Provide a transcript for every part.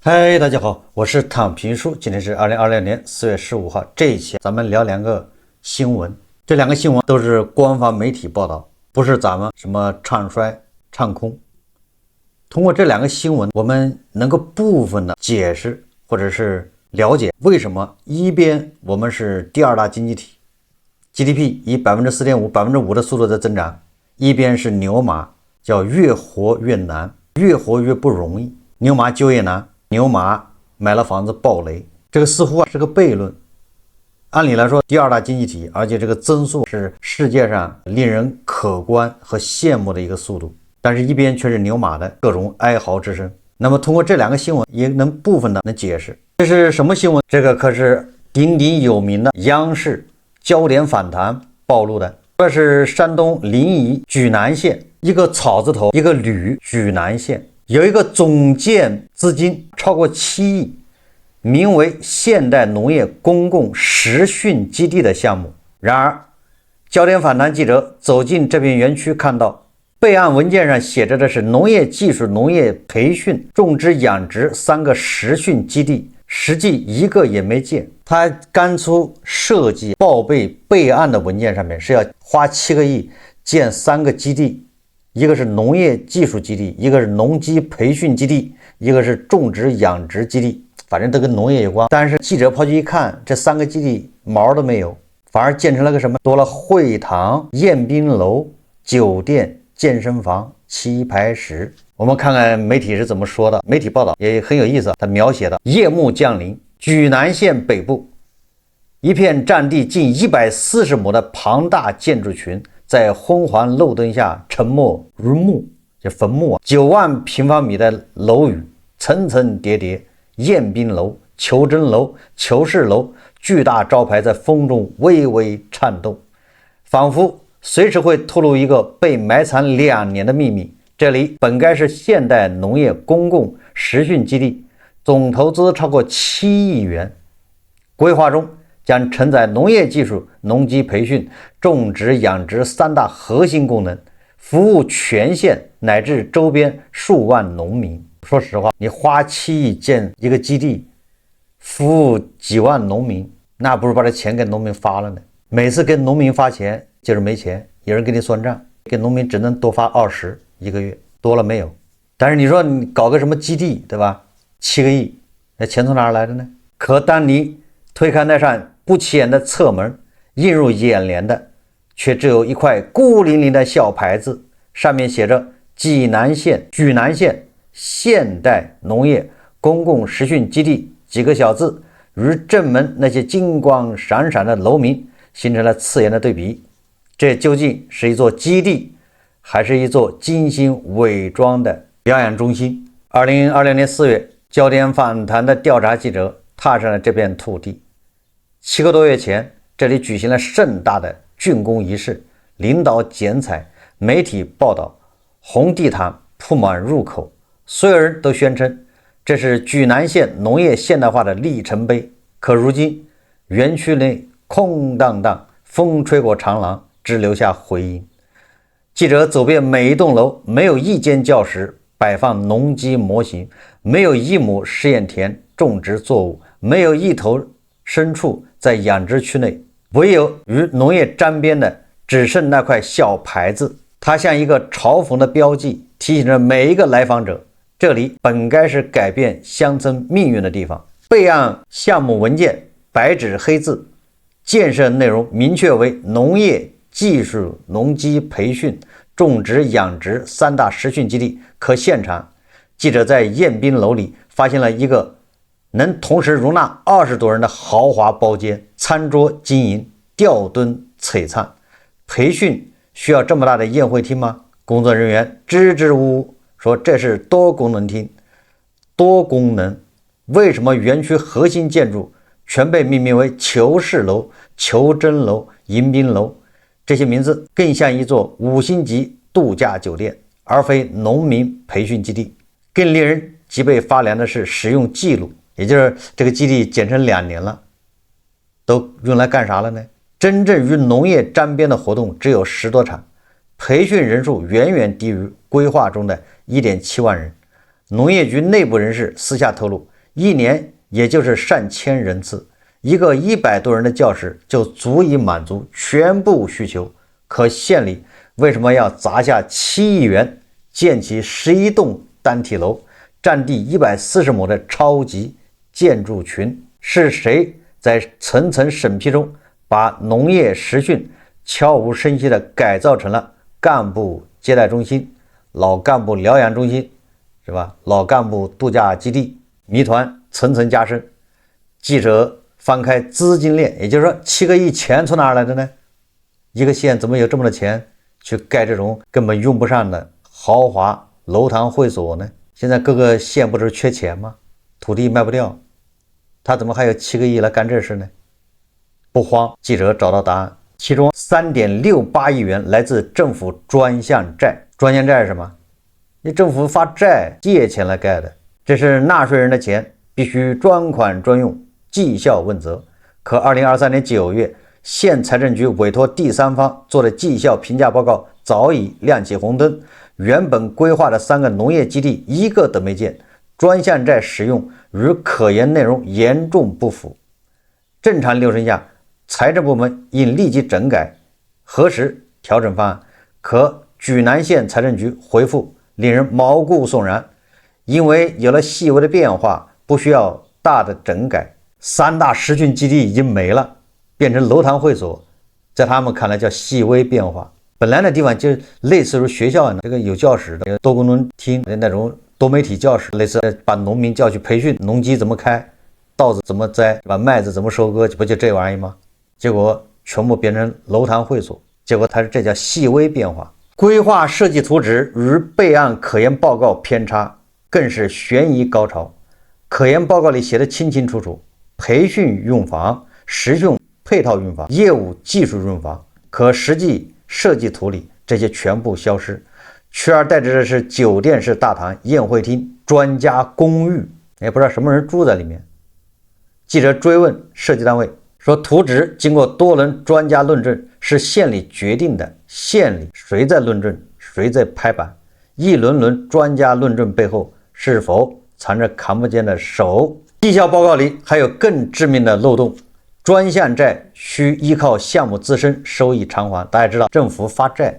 嗨，大家好，我是躺平叔。今天是2026年4月15号。这一期咱们聊两个新聞，这两个新聞都是官方媒体報道，不是咱們什麼唱衰唱空。通過這兩個新聞，我們能夠部分的解釋或者是了解為什麼一邊我們是第二大經濟體， GDP 以 4.5% 5% 的速度在增長，一邊是牛馬，叫越活越難，越活越不容易，牛馬就業難，牛馬買了房子暴雷，這個似乎是個悖論。按理來說，第二大經濟體，而且這個增速是世界上令人可觀和羨慕的一個速度，但是一邊卻是牛馬的各種哀嚎之聲。那麼通過這兩個新聞也能部分的能解釋，這是什麼新聞？這個可是鼎鼎有名的央視焦點訪談暴露的。這是山東臨沂莒南縣，一個草字頭一個呂，莒南縣有一個總建資金超過7億，名為現代農業公共實訓基地的項目。然而焦點訪談記者走進這片園區，看到備案文件上寫着的是農業技術、農業培訓、種植養殖3個實訓基地，實際一個也沒見。他當初設計報備案的文件上面是要花7個億建3個基地，一個是農業技術基地，一個是農機培訓基地，一個是種植養殖基地，反正都跟農業有關。但是記者跑去一看，這3個基地毛都沒有，反而建成了個什麼？多了會堂、宴賓樓、酒店、健身房、棋牌室。我們看看媒體是怎麼說的，媒體報道也很有意思，他描寫的夜幕降臨，莒南縣北部一片佔地近140畝的龐大建築群在昏黃路燈下沉默如墓，就墳墓啊！9萬平方米的樓宇層層疊疊，宴賓樓、求真樓、求是樓，巨大招牌在風中微微顫動，仿佛隨時會透露一個被埋藏2年的秘密。這裡本該是現代農業公共實訓基地，總投資超過7億元，規劃中將承載農業技術、農機培訓、種植養殖3大核心功能，服務全縣乃至周邊數萬農民。說實話，你花7億建一個基地，服務幾萬農民，那不如把這錢給農民發了呢。每次給農民發錢就是沒錢，有人給你算賬，給農民只能多發20一個月，多了沒有。但是你說你搞個什麼基地，對吧？7個億，那錢從哪兒來的呢？可當你推開那扇不起眼的側門，映入眼簾的卻只有一塊孤零零的小牌子，上面寫着莒南縣現代農業公共實訓基地幾個小字，與正門那些金光閃閃的樓民形成了刺眼的對比。這究竟是一座基地，還是一座精心偽裝的療養中心？2026年4月，焦點訪談的調查記者踏上了這片土地。7個多月前，這裡舉行了盛大的竣工儀式，領導剪彩，媒體報道，紅地毯鋪滿入口，所有人都宣稱這是莒南縣農業現代化的里程碑。可如今，園區內空蕩蕩，風吹過長廊，只留下回音。記者走遍每一棟樓，沒有一間教室擺放農機模型，沒有一畝實驗田種植作物，沒有一頭牲畜在養殖區內，唯有與農業沾邊的只剩那塊小牌子，它像一個嘲諷的標記，提醒着每一個來訪者，這裡本該是改變鄉村命運的地方。備案項目文件白紙黑字，建設內容明確為農業技術、農機培訓、種植養殖3大實訓基地。可現場記者在宴賓樓裡發現了一個能同時容納20多人的豪華包間，餐桌經營，吊燈璀璨。培訓需要這麼大的宴會廳嗎？工作人員支支吾吾說這是多功能廳。多功能，為什麼園區核心建築全被命名為求是樓、求真樓、迎賓樓？這些名字更像一座5星級度假酒店，而非農民培訓基地。更令人脊背發涼的是使用記錄，也就是這個基地建成2年了，都用來幹啥了呢？真正與農業沾邊的活動只有10多場，培訓人數遠遠低於規劃中的1.7萬人。農業局內部人士私下透露，一年也就是上千人次，一個100多人的教室就足以滿足全部需求。可縣裡為什麼要砸下7億元建起11棟單體樓，佔地140畝的超級建築群？是誰在層層審批中把農業實訓悄無聲息地改造成了幹部接待中心、老幹部療養中心，是吧？老幹部度假基地，謎團層層加深。記者翻開資金鏈，也就是說7個億錢從哪兒來的呢？一個縣怎麼有這麼多錢去蓋這種根本用不上的豪華樓堂會所呢？現在各個縣不是缺錢嗎？土地賣不掉，他怎麼還有7個億来幹這事呢？不慌，記者找到答案，其中3.68億元來自政府專项債。專項債是什麼？你政府發債借錢來蓋的，這是納稅人的錢，必須專款專用，績效問責。可2023年9月，縣財政局委託第三方做的績效評價報告早已亮起紅燈，原本規劃的3個農業基地一個都沒建，專項債使用與可研內容嚴重不符。正常流程下，財政部門應立即整改核實調整方案，可舉南縣財政局回復令人毛骨悚然，因為有了細微的變化，不需要大的整改。3大實訓基地已經沒了，變成樓堂會所，在他們看來叫細微變化。本來的地方就類似於學校，這個有教室的多功能廳，那種多媒體教室，類似把農民叫去培訓，農機怎麼開，稻子怎麼栽，把麥子怎麼收割，不就这玩意嗎？結果全部變成樓堂會所，結果這叫細微變化。規劃設計圖紙與備案可研報告偏差，更是懸疑高潮。可研報告裡寫得清清楚楚，培訓用房、實訓配套用房、業務技術用房，可實際設計圖裡這些全部消失，取而代之的是酒店式大堂、宴會廳、專家公寓，也不知道什麼人住在裡面。記者追問設計單位，說圖紙經過多輪專家論證是縣裡決定的，縣裡誰在論證，誰在拍板？一輪輪專家論證背後是否藏着看不見的手？績效報告裡還有更致命的漏洞，專項債需依靠項目自身收益償還。大家知道政府發債，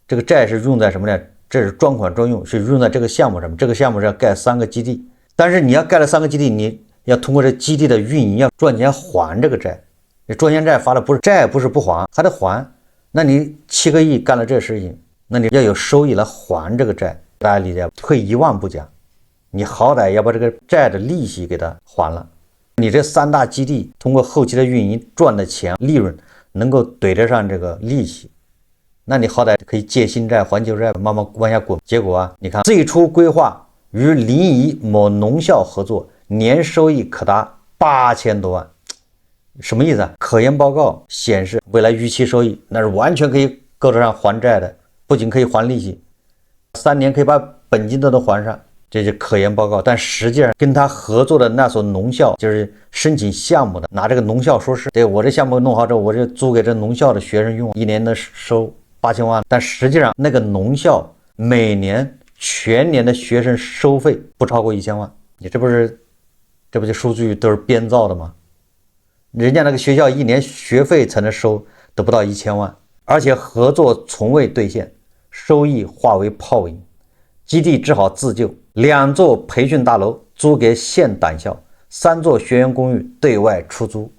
這個債是用在什麼呢？這是專款專用，是用在這個項目上面。這個項目是要蓋3個基地，但是你要蓋了3個基地，你要通過這基地的運營要賺錢還這個債。你專項債發的不是債，不是不還，還得還。那你7個億幹了這事情，那你要有收益來還這個債。大家理解，退1萬步講，你好歹要把這個債的利息給它還了。你這3大基地通過後期的運營賺的錢利潤能夠對得上這個利息，那你好歹可以借新債還舊債，慢慢往下滾。結果啊，你看最初規劃與臨沂某農校合作，年收益可達8000多萬，什麼意思啊？可研報告顯示未來預期收益那是完全可以夠得上還債的，不僅可以還利息，3年可以把本金都能還上，這是可研報告。但實際上跟他合作的那所農校，就是申請項目的，拿這個農校說事，對，我這項目弄好之後，我就租給這農校的學生用，一年能收8000萬。但實際上那個農校每年全年的学生收費不超過1000萬，你这不就數據都是編造的嗎？人家那個學校一年學費才能收都不到1000萬，而且合作從未兌現，收益化為泡影，基地只好自救。2座培訓大樓租給縣黨校，3座學員公寓對外出租，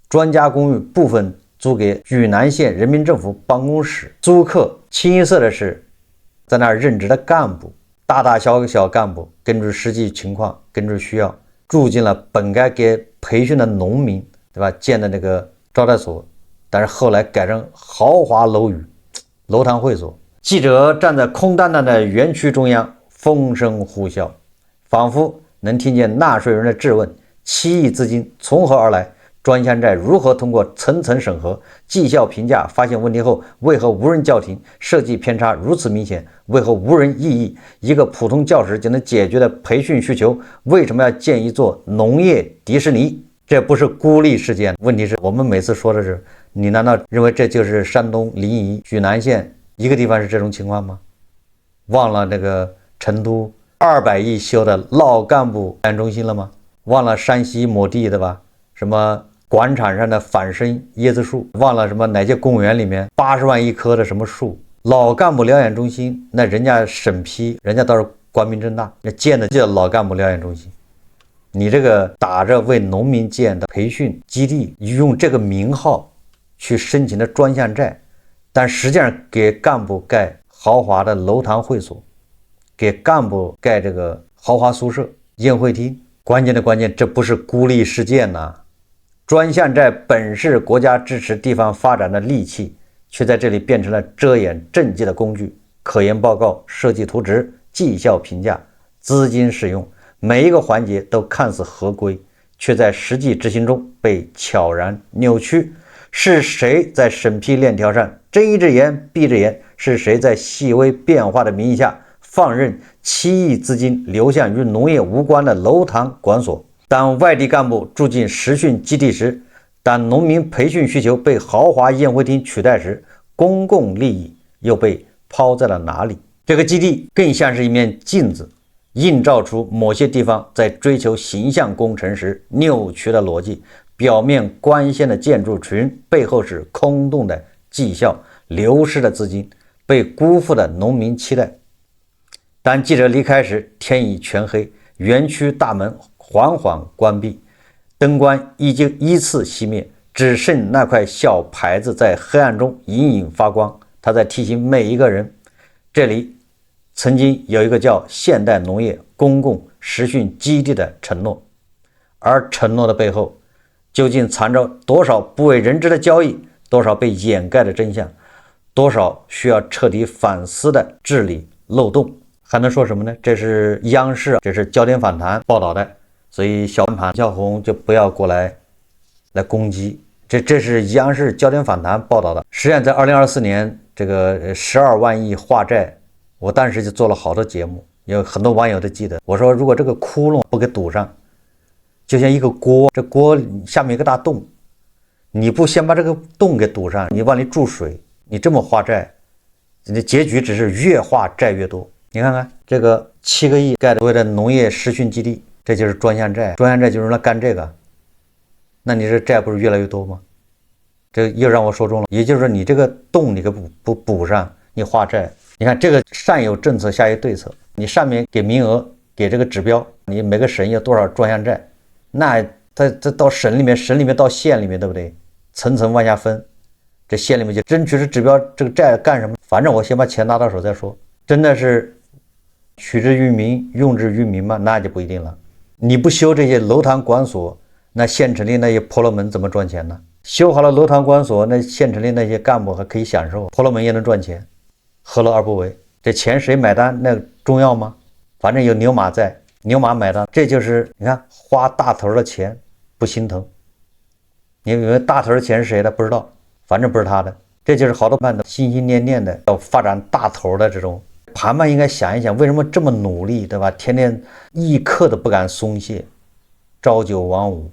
專家公寓部分租給舉南縣人民政府辦公室租客。清一色的是在那兒任職的幹部，大大小小幹部根據實際情況，根据需要住進了本該給培訓的農民，对吧？建的那個招待所，但是後來改成豪華樓宇、樓堂會所。記者站在空蕩蕩的園區中央，風聲呼嘯，仿佛能聽見納稅人的質問：7億資金從何而來？專項債如何通過層層審核？績效評價發現問題後，為何無人叫停？設計偏差如此明顯，為何無人異議？一個普通教室就能解決的培訓需求，為什麼要建一座農業迪士尼？這不是孤立事件，問題是我們每次說的是，你難道認為這就是山東臨沂、舉南縣一個地方是這種情況嗎？忘了那個成都200億修的老幹部疗養中心了嗎？忘了山西某地的吧？什麼广场上的反生椰子树，忘了什麼哪些公園裡面80萬一棵的什麼樹？老幹部療養中心，那人家審批，人家倒是光明正大，那建的就叫老幹部療養中心。你這個打着為農民建的培訓基地，用這個名號去申請的專項債，但實際上給幹部蓋豪華的樓堂會所，給幹部蓋這個豪華宿舍、宴會廳。關鍵的關鍵，這不是孤立事件吶！專項債本是國家支持地方發展的利器，卻在這裡變成了遮掩政績的工具。科研報告、設計圖紙、績效評價、資金使用，每一個環節都看似合規，卻在實際執行中被悄然扭曲。是誰在審批鏈條上睜一隻眼閉一隻眼？是誰在細微變化的名義下放任7億資金流向與農業無關的樓堂館所？當外地幹部住進實訓基地時，當農民培訓需求被豪華宴會廳取代時，公共利益又被拋在了哪裡？這個基地更像是一面鏡子，映照出某些地方在追求形象工程時扭曲的邏輯。表面光鮮的建築群背後是空洞的績效，流失的資金，被辜負的農民期待。當記者離開時，天已全黑，園區大門緩緩關閉，燈光已經依次熄滅，只剩那塊小牌子在黑暗中隱隱發光。它在提醒每一個人，這裡曾經有一個叫現代農業公共實訓基地的承諾，而承諾的背後究竟藏着多少不為人知的交易，多少被掩蓋的真相，多少需要徹底反思的治理漏洞？還能說什麼呢？這是央視，這是焦點訪談報道的，所以小盤小紅就不要過來攻擊。這是央視焦點訪談報道的。實際上在2024年這個12萬億化債，我當時就做了好多節目，有很多網友都記得，我說如果這個窟窿不給堵上，就像一個鍋，這鍋下面一個大洞，你不先把這個洞給堵上，你往裡注水，你這麼化債，你的結局只是越化債越多。你看看這個7個億蓋的所謂的農業實訓基地，這就是專項債，專項債就是用來幹這個，那你這債不是越來越多嗎？這又讓我說中了，也就是說你這個洞你给不補上，你化債。你看这個上有政策下有對策，你上面給名額給這個指標，你每個省有多少專項債，那它到省裡面，省裡面到縣裡面，对不對？层層往下分，這縣裡面就争取是指標，這個債幹什麼？反正我先把錢拿到手再說。真的是取之於民用之於民嗎？那就不一定了。你不修這些樓堂館所，那縣城裡那些婆羅门怎麼賺錢呢？修好了樓堂馆所，那縣城裡那些幹部還可以享受，婆羅门也能賺錢，何樂而不為？這錢誰買單那重要嗎？反正有牛馬在，牛馬買單，這就是你看花大頭的錢不心疼。你以為大頭的錢是誰的？不知道，反正不是他的。這就是好多办的心心念念的要發展大頭的这種盤盘，應該想一想为什麼這麼努力，對吧？天天一刻都不敢鬆懈，朝九晚五，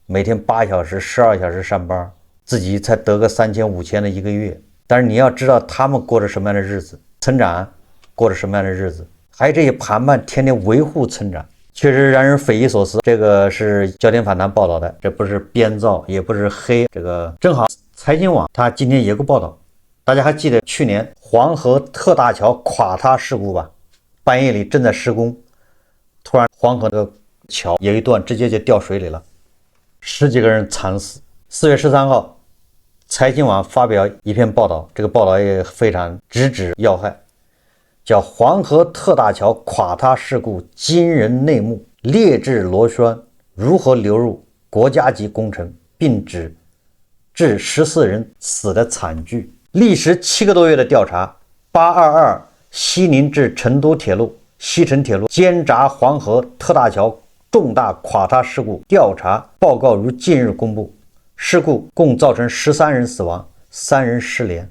每天8小時12小時上班，自己才得個3000、5000的一個月。但是你要知道他們過着什麼樣的日子，村長過着什麼樣的日子，還有這些盤盤天天維護村長，確實讓人匪夷所思。這個是焦點訪談報道的，這不是編造也不是黑，這個正好財經網他今天也有個報道。大家還記得去年黃河特大橋垮塌事故吧？半夜裡正在施工，突然黃河的橋有一段直接就掉水裡了，10幾個人慘死。4月13號財經網發表一篇報道，這個報道也非常直指要害，叫黃河特大橋垮塌事故驚人內幕，劣質螺旋如何流入國家級工程，並致14人死的慘劇。歷時7個多月的調查，822西寧至成都鐵路西成鐵路監察黃河特大橋重大垮塌事故調查報告如近日公布。事故共造成13人死亡，3人失聯，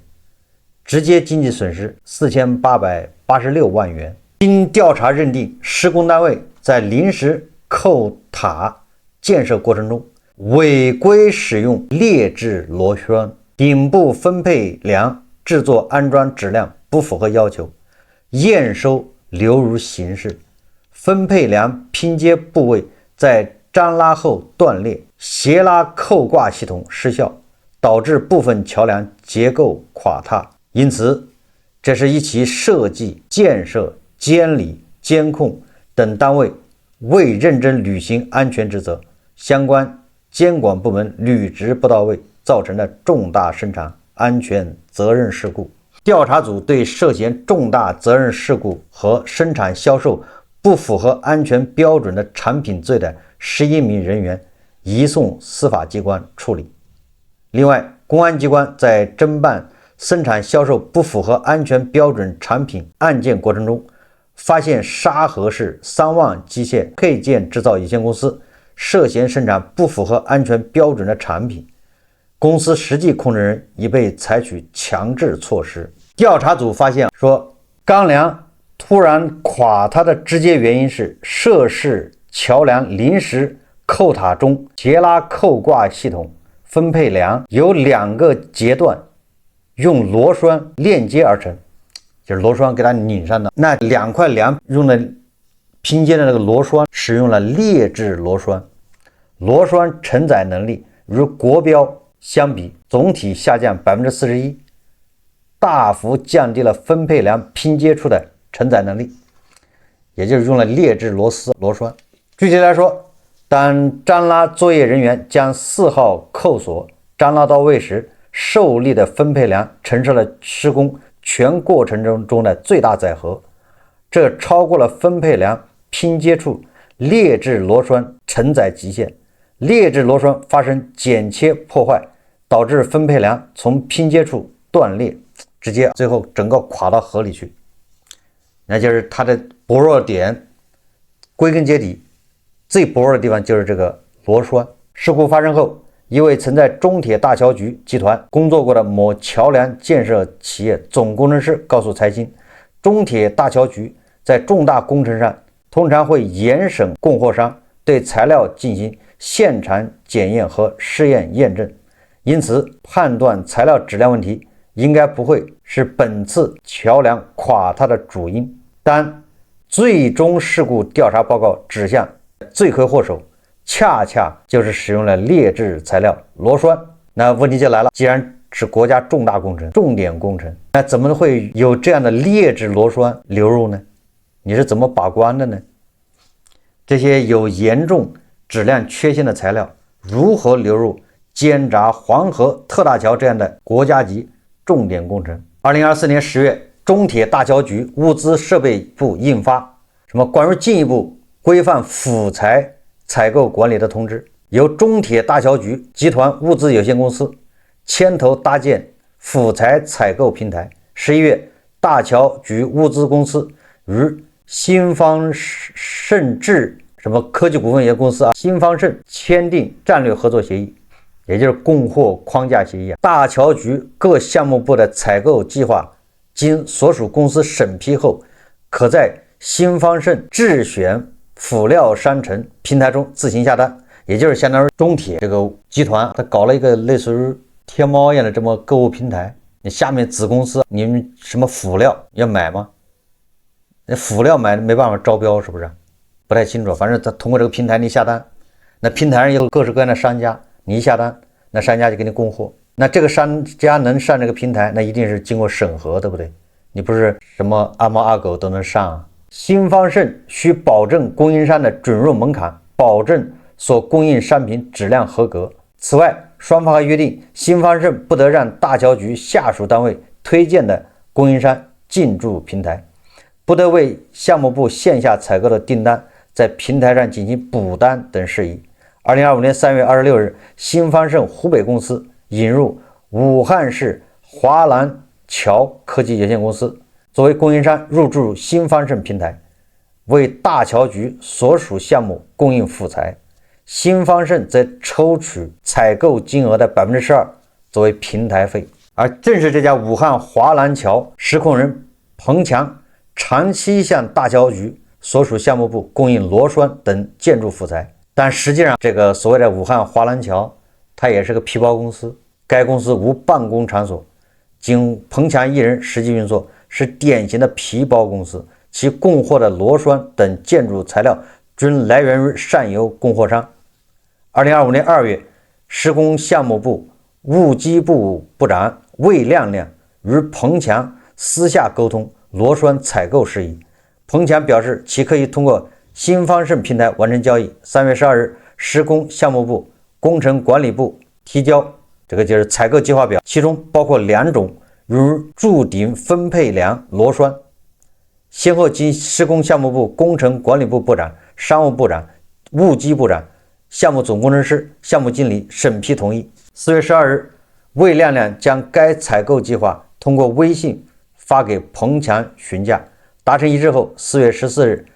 直接經濟損失4886萬元。經調查認定，施工單位在臨時扣塔建設過程中違規使用劣質螺旋，頂部分配梁制作安裝質量不符合要求，驗收流入刑事，分配梁拼接部位在粘拉後斷裂，斜拉扣挂系統失效，導致部分橋梁結構垮塌。因此，這是一起設計、建設、監理、監控等單位未認真履行安全職責，相關監管部門履職不到位，造成的重大生產安全責任事故。調查組對涉嫌重大責任事故和生產銷售不符合安全標準的產品罪的11名人員移送司法機關處理。另外，公安機關在偵辦生產銷售不符合安全標準產品案件過程中，發現沙河市三旺機械配件製造有限公司涉嫌生產不符合安全標準的產品，公司實際控制人已被採取強制措施。調查組發現說，鋼梁突然垮塌的直接原因是涉事橋梁臨時扣塔中斜拉扣掛系統分配梁由2個截段用螺栓鏈接而成，就是螺栓給它擰上的。那2塊梁用的拼接的那個螺栓使用了劣質螺栓，螺栓承載能力與國標相比總體下降 41%， 大幅降低了分配梁拼接處的承載能力，也就是用了劣質螺丝螺栓。具体來說，当粘拉作業人員將4號扣索粘拉到位時，受力的分配梁承受了施工全過程中的最大載荷，這超過了分配梁拼接處劣質螺栓承載極限，劣質螺栓發生剪切破壞，導致分配梁從拼接處斷裂，直接最後整個垮到河裡去。那就是它的薄弱點，歸根結底最薄弱的地方就是這個螺栓。事故發生後，一位曾在中鐵大橋局集團工作過的某橋梁建設企業總工程師告訴財經，中鐵大橋局在重大工程上通常會嚴審供貨商，對材料進行現場檢驗和試驗驗證，因此判斷材料質量問題應該不會是本次橋梁垮塌的主因。但最終事故調查報告指向罪魁禍首恰恰就是使用了劣質材料螺栓。那問題就來了，既然是國家重大工程、重点工程，那怎麼會有這樣的劣質螺栓流入呢？你是怎麼把關的呢？這些有嚴重質量缺陷的材料如何流入監察黃河特大橋這樣的國家級重點工程？2024年10月，中鐵大橋局物資設備部印發什麼關於進一步規範輔材採購管理的通知，由中鐵大橋局集團物資有限公司牽頭搭建輔材採購平台。11月，大橋局物資公司與新方盛智什麼科技股份有限公司新方盛簽訂戰略合作協議，也就是供貨框架協議。大橋局各項目部的採購計劃經所屬公司審批後，可在新方盛智選輔料商城平台中自行下單，也就是相當于中鐵這個集團，它搞了一個類似於天貓一樣的這麼購物平台。你下面子公司，你們什麼輔料要買嗎？那輔料買沒辦法招標，是不是？不太清楚，反正他通過這個平台你下單，那平台上有各式各樣的商家，你一下單，那商家就給你供貨。那這個商家能上這個平台，那一定是經過審核，对不对？你不是什麼阿貓阿狗都能上啊。新方盛需保證供應商的准入門檻，保證所供應商品質量合格。此外，雙方還約定，新方盛不得讓大橋局下屬單位推薦的供應商進駐平台，不得為項目部線下採購的訂單在平台上進行補單等事宜。2025年3月26日，新方盛湖北公司引入武漢市華南橋科技有限公司作為供應商入駐新方盛平台，為大橋局所屬項目供應輔材。新方盛則抽取採購金額的 12% 作為平台費。而正是這家武漢華南橋實控人彭強長期向大橋局所屬項目部供應螺栓等建築輔材，但實際上這個所謂的武漢華南橋它也是個皮包公司，該公司無辦公場所，僅彭強一人實際運作，是典型的皮包公司，其供貨的螺栓等建築材料均來源於上游供貨商。2025年2月，施工項目部物機部部長魏亮亮與彭強私下溝通螺栓採購事宜。彭強表示，其可以通過新方盛平台完成交易。3月12日，施工项目部、工程管理部提交这個就是採購計劃表，其中包括2種如柱頂分配梁螺栓，先後經施工項目部、工程管理部部長、商務部長、物機部長、項目總工程師、項目經理審批同意。4月12日，魏亮亮將該採購計劃通過微信發給彭強詢價，達成一致後，4月14日，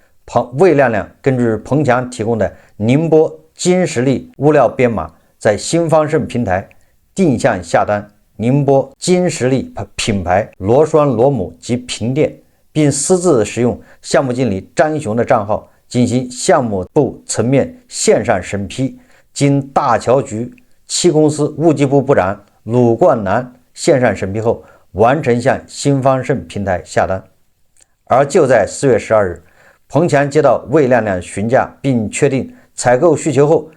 魏亮亮根據彭強提供的寧波金實力物料編碼，在新方盛平台定向下單寧波金實力品牌螺栓螺母及平墊，並私自使用項目經理張雄的賬號進行項目部層面線上審批，經大橋局7公司物機部部長魯冠南線上審批後，完成向新方盛平台下單。而就在4月12日，彭强接到魏亮亮询價並確定採購需求後，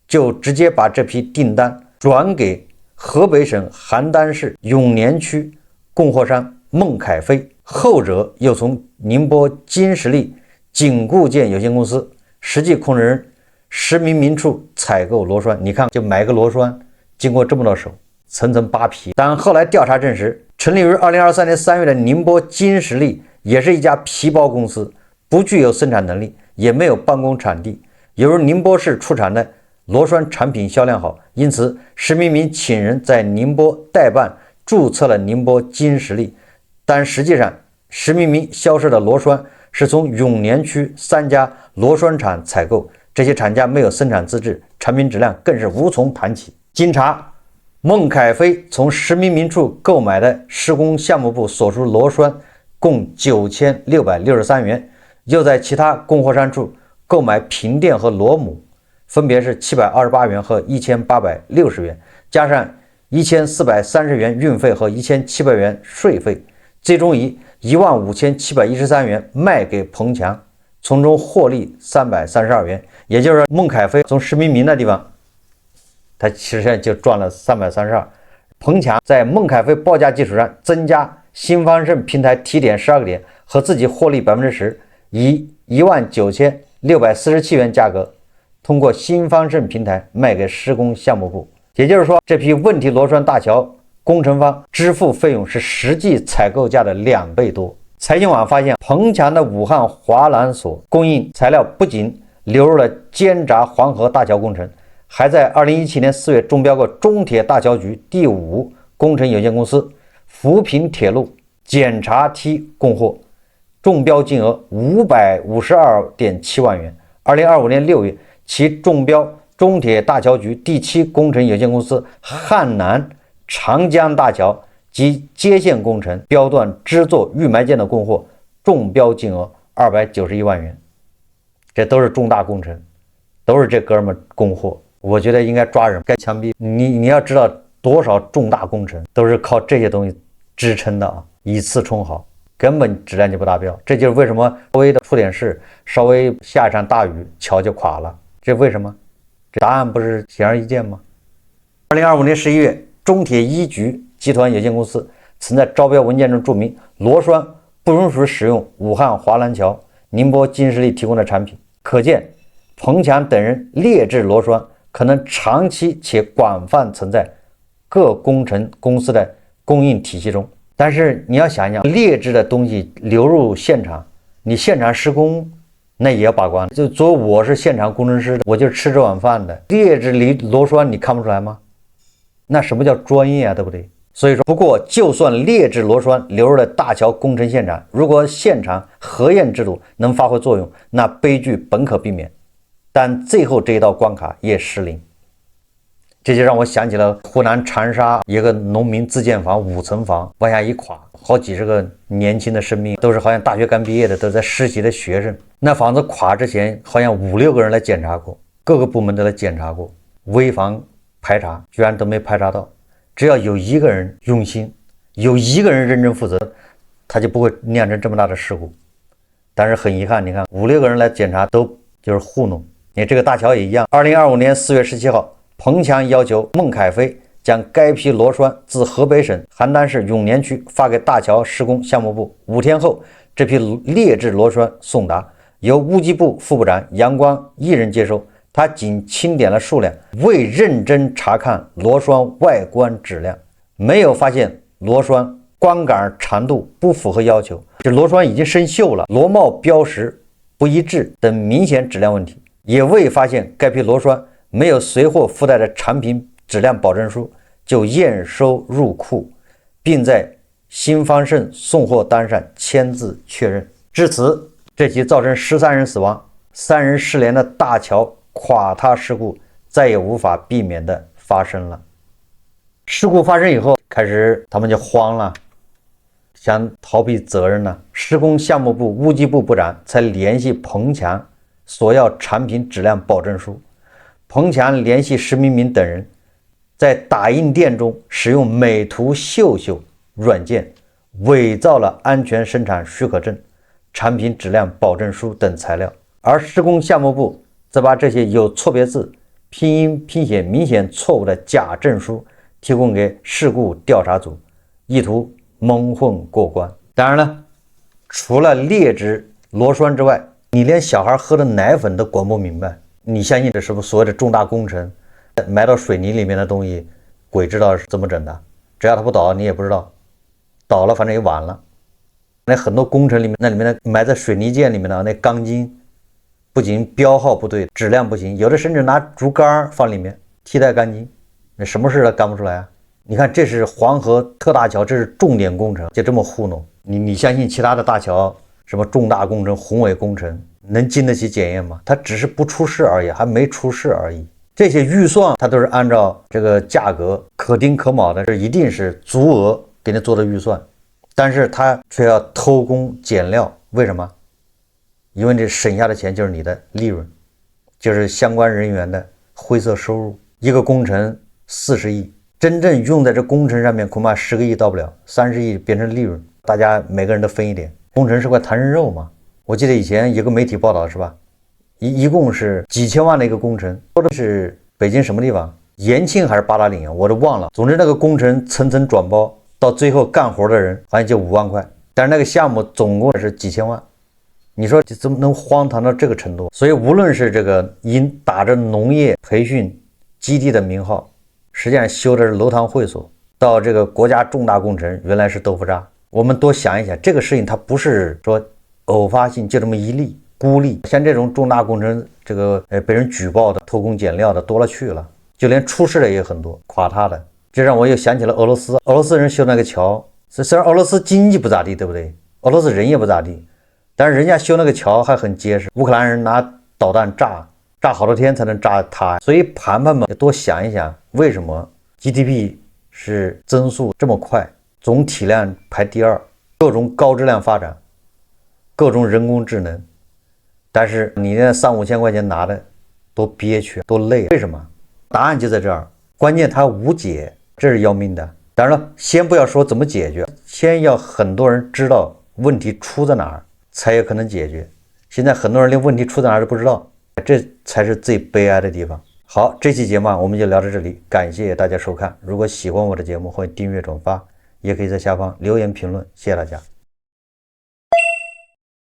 就直接把這批訂單轉給河北省邯鄲市永年區供貨商孟凱飛，後者又從寧波金實力緊固件有限公司實際控制人石明明處採購螺栓。你看，就買個螺栓經過這麼多手，層層扒皮。但後來調查證實，成立於2023年3月的寧波金實力也是一家皮包公司，不具有生產能力，也沒有辦公場地。由於寧波市出产的螺栓產品銷量好，因此石明明請人在寧波代辦註冊了寧波金實力，但實際上石明明銷售的螺栓是從永年區3家螺栓廠採購，這些廠家沒有生產資質，產品質量更是無從談起。經查，孟凱飛從石明明處購買的施工項目部所屬螺栓共9663元，又在其他供貨商處購買平墊和螺母，分別是728元和1860元，加上1430元運費和1700元稅費，最終以15713元賣給彭強，從中獲利332元。也就是說，孟凱飛從石明明的地方，他其實就賺了332。彭強在孟凱飛報價基礎上增加新方盛平台提點12個點，和自己獲利10%，以19647元價格通過新方盛平台賣給施工項目部。也就是說，這批問題螺栓大橋工程方支付費用是實際採購價的2倍多。財經網發現，彭強的武漢華南所供應材料不僅流入了監察黃河大橋工程，還在2017年4月中標過中鐵大橋局第5工程有限公司扶貧鐵路檢查梯供貨，中標金額552.7萬元。2025年6月，其中標中鐵大橋局第7工程有限公司漢南長江大橋及接線工程標段支座預埋件的供貨，中標金額291萬元。這都是重大工程，都是這哥們供貨。我覺得應該抓人，該槍斃。你要知道多少重大工程都是靠這些東西支撐的啊，以次充好，根本質量就不達標。這就是為什麼稍微的出點事，稍微下一場大雨，橋就垮了。這為什麼？這答案不是顯而易見嗎？2025年11月，中鐵一局集團有限公司曾在招標文件中注明，螺栓不允許使用武漢華南橋寧波金實力提供的產品。可見彭強等人劣質螺栓可能長期且廣泛存在各工程公司的供應體系中。但是你要想想，劣質的東西流入現場，你現場施工那也要把關。就作為我是现场工程師，我就吃這碗飯的，劣質螺栓你看不出來嗎？那什麼叫專業啊，對不對？所以說，不過就算劣質螺栓流入了大橋工程現場，如果現場核驗制度能發揮作用，那悲劇本可避免。但最後這一道關卡也失靈，這就讓我想起了湖南長沙一個農民自建房5層房往下一垮，好幾十個年輕的生命，都是好像大學剛畢業的，都在實習的學生。那房子垮之前，好像5、6個人來檢查過，各個部門都來檢查過，危房排查居然都沒排查到。只要有一個人用心，有一個人認真負責，他就不會釀成這麼大的事故。但是很遺憾，你看5、6個人來檢查都就是糊弄。你這個大橋也一樣。2025年4月17號，彭強要求孟凱飛將該批螺栓自河北省邯鄲市永年區發給大橋施工項目部。5天後，這批劣質螺栓送達，由物機部副部長楊光一人接收。他僅清點了數量，未認真查看螺栓外觀質量，沒有發現螺栓光桿長度不符合要求，這螺栓已經生鏽了，螺帽標識不一致等明顯質量問題，也未發現該批螺栓沒有隨貨附帶的產品質量保證書，就驗收入庫，並在新方盛送貨單上簽字確認。至此，這起造成13人死亡、3人失聯的大橋垮塌事故再也無法避免的發生了。事故發生以後，開始他們就慌了，想逃避責任了。施工項目部物機部部長才聯繫彭強索要產品質量保證書。彭強聯繫石明明等人，在打印店中使用美圖秀秀軟件偽造了安全生產許可證、產品質量保證書等材料，而施工項目部則把這些有錯別字、拼音拼寫明顯錯誤的假證書提供給事故調查組，意圖蒙混過關。當然了，除了劣質螺栓之外，你連小孩喝的奶粉都管不明白，你相信這是不是所謂的重大工程？埋到水泥裡面的東西，鬼知道是怎麼整的，只要它不倒，你也不知道，倒了反正也晚了。那很多工程裡面，那裡面的埋在水泥澗裡面的那鋼筋，不僅標號不對，質量不行，有的甚至拿竹竿放裡面替代鋼筋，那什麼事都幹不出來啊！你看，這是黄河特大橋，这是重點工程，就這麼糊弄你相信其他的大橋什麼重大工程、宏偉工程能經得起檢驗嗎？它只是不出事而已，還沒出事而已。這些預算它都是按照這個價格可丁可卯的，這一定是足額給你做的預算，但是他卻要偷工減料，為什麼？因為這省下的錢就是你的利潤，就是相關人員的灰色收入。一個工程40億，真正用在這工程上面恐怕10個億到不了，30億變成利潤，大家每個人都分一點。工程是塊彈人肉嘛？我記得以前有個媒體報道是吧？一共是幾千萬的一個工程，說的是北京什麼地方？延慶還是八達嶺啊？我都忘了。总之那個工程層層轉包，到最後幹活的人好像就5萬塊，但是那個項目總共是幾千萬。你說怎麼能荒唐到這個程度？所以無論是這個因打着農業培訓基地的名號，實際上修的是樓堂會所，到這個國家重大工程原來是豆腐渣。我們多想一想，這個事情它不是說偶發性就這麼一例孤立，像這種重大工程這個被人舉報的偷工減料的多了去了，就連出事的也很多，垮塌的。这讓我又想起了俄羅斯人修那個橋，雖然俄羅斯經濟不咋地，對不對？俄羅斯人也不咋地，但是人家修那個橋還很結實。烏克蘭人拿導彈炸好多天才能炸塌，所以盤們也多想一想，為什麼 GDP 是增速這麼快，總體量排第2，各種高質量發展，各種人工智能，但是你那3、5千塊錢拿的多憋屈多累，為什麼？答案就在這兒，關鍵它無解，這是要命的。當然了，先不要說怎麼解決，先要很多人知道問題出在哪兒，才有可能解決。現在很多人連問題出在哪兒都不知道，這才是最悲哀的地方。好，這期節目我們就聊到這裡，感謝大家收看。如果喜歡我的節目，歡迎訂閱轉發，也可以在下方留言評論，謝謝大家。